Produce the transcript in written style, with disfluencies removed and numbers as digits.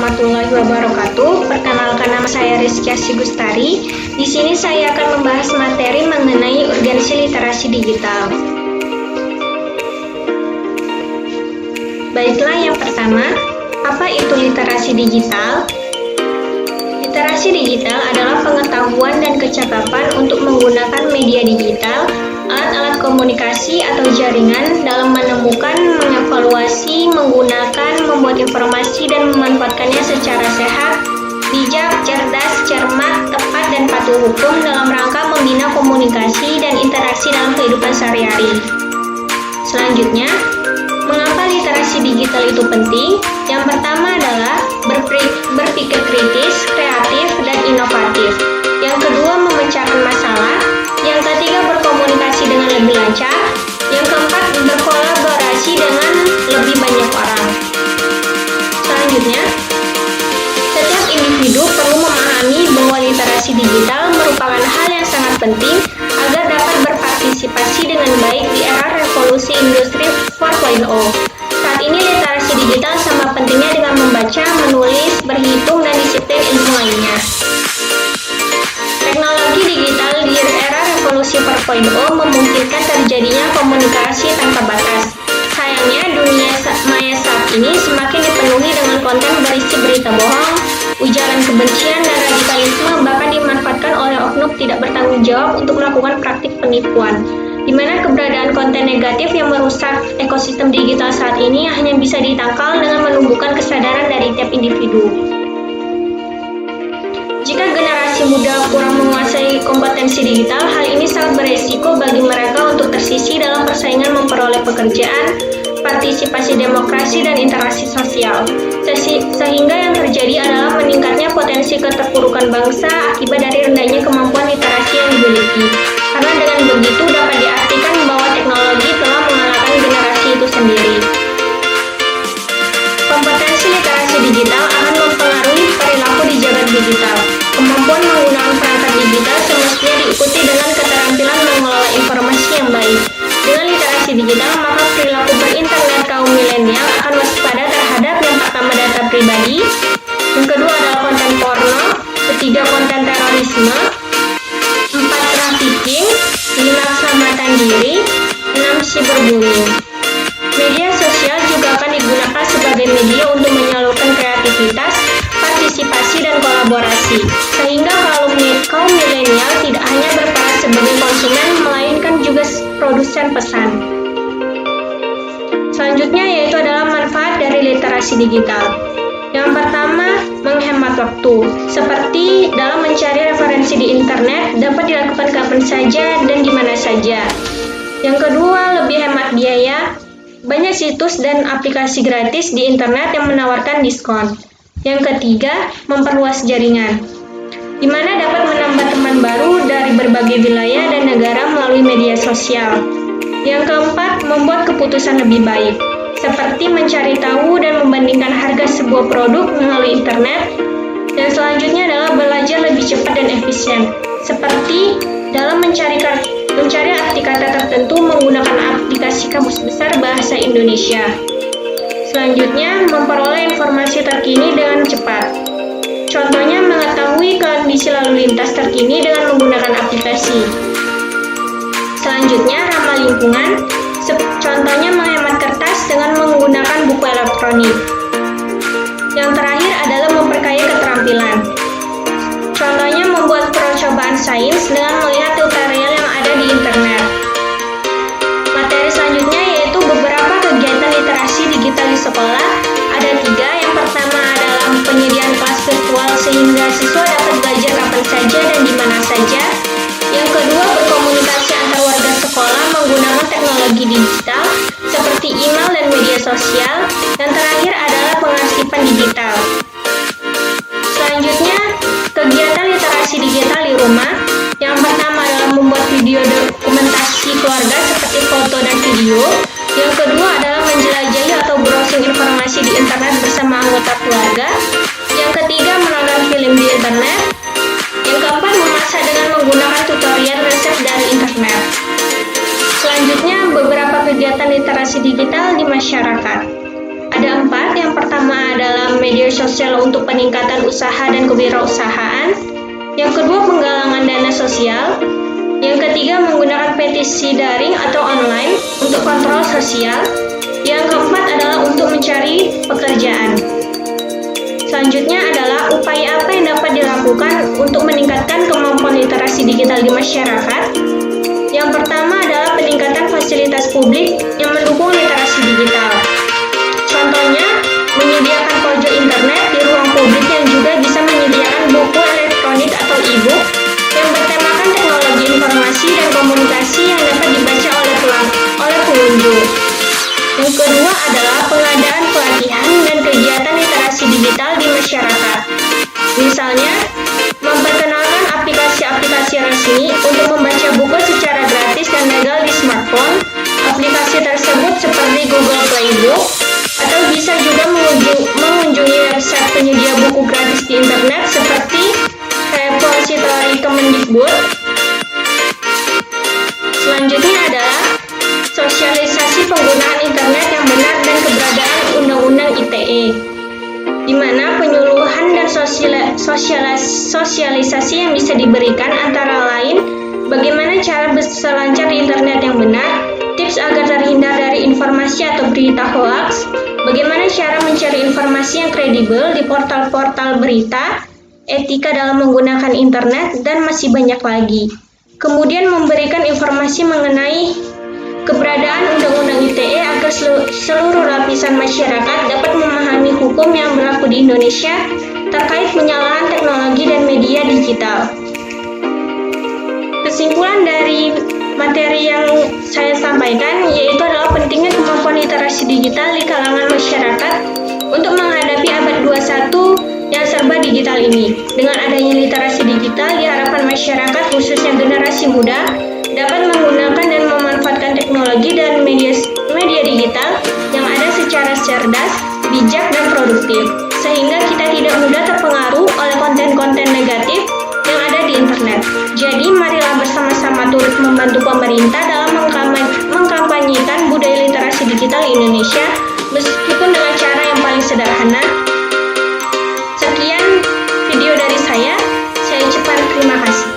warahmatullahi wabarakatuh. Perkenalkan, nama saya Rizky Asigustari. Di sini saya akan membahas materi mengenai urgensi literasi digital. Baiklah, yang pertama, apa itu literasi digital? Literasi digital adalah pengetahuan dan kecakapan untuk menggunakan media digital, alat-alat komunikasi atau jaringan dalam menemukan, mengevaluasi, menggunakan, membuat informasi dan memanfaatkannya secara sehat, bijak, cerdas, cermat, tepat, dan patuh hukum dalam rangka membina komunikasi dan interaksi dalam kehidupan sehari-hari. Selanjutnya, mengapa literasi digital itu penting? Yang pertama adalah berpikir kritis, kreatif, dan inovatif. Yang kedua, memecahkan masalah. Yang ketiga, berkomunikasi dengan lebih lancar. Yang keempat, berkolaborasi dengan lebih banyak orang. Selanjutnya, setiap individu perlu memahami bahwa literasi digital merupakan hal yang sangat penting agar dapat berpartisipasi dengan baik di era revolusi industri 4.0. Saat ini literasi digital sama pentingnya dengan membaca, menulis, berhitung, dan disiplin ilmu lainnya. Teknologi digital di era revolusi 4.0 memungkinkan terjadinya komunikasi tanpa batas. Sayangnya, dunia maya saat ini semakin dipenuhi dengan konten berisi berita bohong, ujaran kebencian, dan radikalisme, bahkan dimanfaatkan oleh oknum tidak bertanggung jawab untuk melakukan praktik penipuan, di mana keberadaan konten negatif yang merusak ekosistem digital saat ini hanya bisa ditangkal dengan menumbuhkan kesadaran dari tiap individu. Jika generasi muda kurang menguasai kompetensi digital, hal ini sangat beresiko bagi mereka untuk tersisih dalam persaingan memperoleh pekerjaan, partisipasi demokrasi, dan interaksi sosial. Sehingga yang terjadi adalah meningkatnya potensi keterpurukan bangsa akibat dari rendahnya kemampuan literasi yang dimiliki. Karena dengan begitu dapat diartikan bahwa teknologi telah mengalahkan generasi itu sendiri. Kompetensi literasi digital akan mempengaruhi perilaku di jagat digital. Kemampuan menggunakan perangkat digital semestinya diikuti dengan keterampilan mengelola informasi yang baik. Dengan literasi digital, maka perilaku berinternet kaum milenial akan waspada terhadap yang pertama data pribadi, yang kedua adalah konten porno, ketiga konten terorisme, 4 trafficking, 5 keselamatan diri, 6 cyberbullying. Media sosial juga akan digunakan sebagai media untuk menyalurkan kreativitas, partisipasi, dan kolaborasi, sehingga kaum milenial tidak hanya berperan sebagai konsumen, melainkan juga produsen pesan. Selanjutnya yaitu adalah manfaat dari literasi digital. Yang pertama, menghemat waktu. Seperti dalam mencari referensi di internet dapat dilakukan kapan saja dan di mana saja. Yang kedua, lebih hemat biaya. Banyak situs dan aplikasi gratis di internet yang menawarkan diskon. Yang ketiga, memperluas jaringan, di mana dapat menambah teman baru dari berbagai wilayah dan negara melalui media sosial. Yang keempat, membuat keputusan lebih baik, seperti mencari tahu dan membandingkan harga sebuah produk melalui internet. Dan selanjutnya adalah belajar lebih cepat dan efisien, seperti dalam mencari arti kata tertentu menggunakan aplikasi Kamus Besar Bahasa Indonesia. Selanjutnya, memperoleh informasi terkini dengan cepat. Contohnya, mengetahui kondisi lalu lintas terkini dengan menggunakan aplikasi. Selanjutnya, ramah lingkungan. Contohnya, menghemat kertas dengan menggunakan buku elektronik. Yang terakhir adalah memperkaya keterampilan. Contohnya, membuat percobaan sains dengan melihat tutorial yang ada di internet. Materi selanjutnya yaitu beberapa kegiatan literasi digital di sekolah. Ada 3. Yang pertama adalah penyediaan kelas virtual sehingga siswa dapat belajar kapan saja dan di mana saja. Yang kedua, berkomunikasi antar warga sekolah menggunakan teknologi digital seperti email dan media sosial. Dan terakhir adalah pengarsipan digital. Selanjutnya, kegiatan literasi digital di rumah. Yang pertama adalah membuat video dokumentasi keluarga seperti foto dan video. Yang kedua adalah menjelajahi atau browsing informasi di internet bersama anggota keluarga. Yang ketiga, menonton film di internet. Yang keempat, memasak dengan menggunakan tutorial resep dari internet. Selanjutnya, beberapa kegiatan literasi digital di masyarakat. Ada 4. Yang pertama adalah media digital untuk peningkatan usaha dan kewirausahaan. Yang kedua, penggalangan dana sosial. Yang ketiga, menggunakan petisi daring atau online untuk kontrol sosial. Yang keempat adalah untuk mencari pekerjaan. Selanjutnya adalah upaya apa yang dapat dilakukan untuk meningkatkan kemampuan literasi digital di masyarakat. Yang pertama adalah peningkatan fasilitas publik yang mendukung literasi digital. Contohnya, menyediakan pojok internet di ruang publik yang juga bisa menyediakan buku elektronik atau e-book yang bertemakan teknologi informasi dan komunikasi yang dapat dibaca oleh pengunjung. Yang kedua adalah pengadaan pelatihan dan kegiatan literasi digital di masyarakat. Misalnya, memperkenalkan aplikasi-aplikasi resmi untuk membaca buku secara gratis dan legal di smartphone. Aplikasi tersebut seperti Google Playbook, atau bisa juga mengunjungi website penyedia buku gratis di internet seperti repository Kemendikbud. Selanjutnya adalah sosialisasi penggunaan internet yang benar dan keberadaan Undang-Undang ITE, di mana penyuluhan dan sosialisasi yang bisa diberikan antara lain bagaimana cara berselancar di internet yang benar, tips agar terhindar dari informasi atau berita hoaks, bagaimana cara mencari informasi yang kredibel di portal-portal berita, etika dalam menggunakan internet, dan masih banyak lagi. Kemudian memberikan informasi mengenai keberadaan Undang-Undang ITE agar seluruh lapisan masyarakat dapat memahami hukum yang berlaku di Indonesia terkait penyalahan teknologi dan media digital. Kesimpulan dari materi yang saya sampaikan yaitu adalah pentingnya kemampuan literasi digital di kalangan masyarakat untuk menghadapi abad 21 yang serba digital ini. Dengan adanya literasi digital, diharapkan masyarakat khususnya generasi muda dapat menggunakan dan memanfaatkan teknologi dan media digital yang ada secara cerdas, bijak, dan produktif, sehingga kita tidak mudah terpengaruh oleh konten-konten negatif yang ada di internet. Jadi, marilah bersama-sama turut membantu pemerintah dalam mengkampanyekan budaya literasi digital di Indonesia, meskipun dengan cara yang paling sederhana. Sekian video dari saya ucapkan terima kasih.